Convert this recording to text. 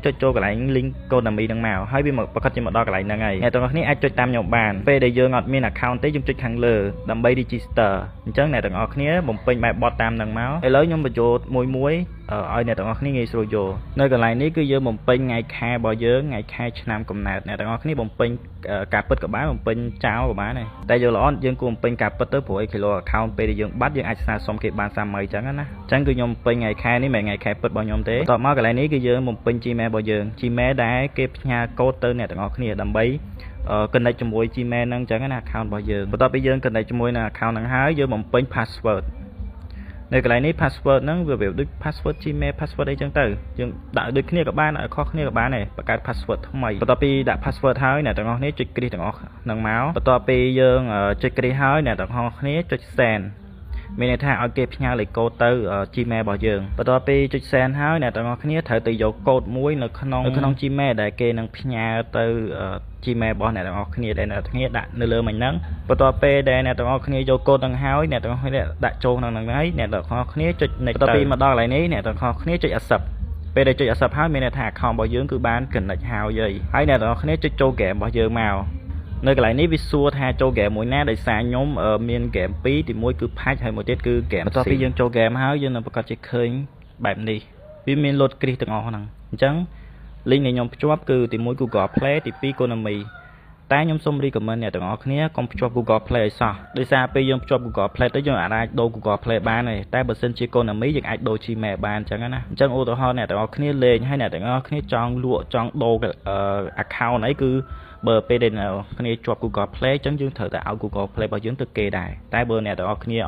ចុចចូលកន្លែង link Konami ហ្នឹងមកហើយវាមកប្រកាសជាមកដល់កន្លែងហ្នឹងហើយអ្នកទាំងអស់គ្នាអាចចុចតាមខ្ញុំបានពេលដែលយើងអត់មាន account ទេយើងចុចខាងលើដើម្បី register អញ្ចឹងអ្នកទាំងអស់គ្នាបំពេញបែបបត់តាមហ្នឹងមកឥឡូវខ្ញុំបញ្ចូលមួយឲ្យអ្នកទាំងអស់គ្នាងាយស្រួលយល់នៅកន្លែងនេះគឺយើងបំពេញថ្ងៃខែរបស់យើងថ្ងៃខែឆ្នាំកំណើតអ្នកទាំងអស់គ្នាបំពេញការពិតក៏បានបំពេញចោលក៏បានដែរតែយល់ល្អយើងគួរបំពេញការពិតទៅព្រោះឯ kilo account ពេលដែលយើងបាត់យើងអាចស្នើសុំគេបានសាមអញ្ចឹងណាអញ្ចឹងគឺខ្ញុំបំពេញថ្ងៃខែនេះមិនថ្ងៃខែពិតរបស់ខ្ញុំទេបន្ទាប់មកកន្លែងនេះគឺយើងបំពេញ Gmail របស់យើង Gmail ដែលគេផ្ញើកូដទៅអ្នកទាំងអស់គ្នាដើម្បី connect ជាមួយ Gmail ហ្នឹងអញ្ចឹងណា account របស់យើងបន្ទាប់ពីយើង connect ជាមួយនឹង account ហ្នឹងហើយយើងបំពេញ password នៅកន្លែងនេះ password ហ្នឹងវាដូច password Gmail password អីចឹងទៅយើងដាក់ដូចគ្នាក៏បានខុសគ្នាក៏បានដែរបង្កើត password ថ្មីបន្ទាប់ពីដាក់ password ហើយអ្នកទាំងអស់គ្នាចុចគ្រីសទាំងអស់ហ្នឹងមកបន្ទាប់ពីយើងចុចគ្រីសហើយអ្នកទាំងអស់គ្នាចុច send មានន័យថាឲ្យគេផ្ញើលេខកូដទៅ Gmail របស់យើងបន្ទាប់ពីចុច send ហើយអ្នកទាំងអស់គ្នាត្រូវទៅយកកូដមួយនៅក្នុង Gmail ដែលគេនឹងផ្ញើទៅ Gmail របស់អ្នកទាំងអស់គ្នាដែលអ្នកទាំងគ្នាដាក់នៅលើមិញហ្នឹងបន្ទាប់ពេលដែលអ្នកទាំងអស់គ្នាយកកូដហ្នឹងហើយអ្នកទាំងអស់គ្នាដាក់ចូលក្នុងហ្នឹងហើយអ្នកទាំងអស់គ្នាចុច next បន្ទាប់ពីមកដល់កន្លែងនេះអ្នកទាំងអស់គ្នាចុច accept ពេលដែលចុច accept ហើយមានន័យថា account របស់យើងគឺបាន connect ហើយអ្នកទាំងអស់គ្នាចុចចូល game របស់យើងមកនៅកន្លែងនេះវាសួរថាចូល game មួយណាដោយសារខ្ញុំមាន game 2ទី1គឺ patch ហើយមួយទៀតគឺ game បន្ទាប់ពីយើងចូល game ហើយយើងនឹងប្រកាសជាឃើញបែបនេះវាមាន load គ្រីសទាំងអស់ហ្នឹងអញ្ចឹង link ដែលខ្ញុំភ្ជាប់គឺទី1 Google Play ទី2 Konami តែខ្ញុំសូម recommend អ្នកទាំងអស់គ្នាកុំភ្ជាប់ Google Play ឲ្យសោះដោយសារពេលយើងភ្ជាប់ Google Play ទៅយើងអាចដូរ Google Play បានទេតែបើសិនជា Konami យើងអាចដូរ Gmail បានអញ្ចឹងណាអញ្ចឹងឧទាហរណ៍អ្នកទាំងអស់គ្នាលេងហើយអ្នកទាំងអស់គ្នាចង់លក់ចង់ដូរ account អីគឺបើពេលដែលអ្នកគ្នាជាប់ Google Play អញ្ចឹងយើងត្រូវតែឲ្យ Google Play របស់យើងទៅគេដែរតែបើអ្នកទាំងអស់គ្នា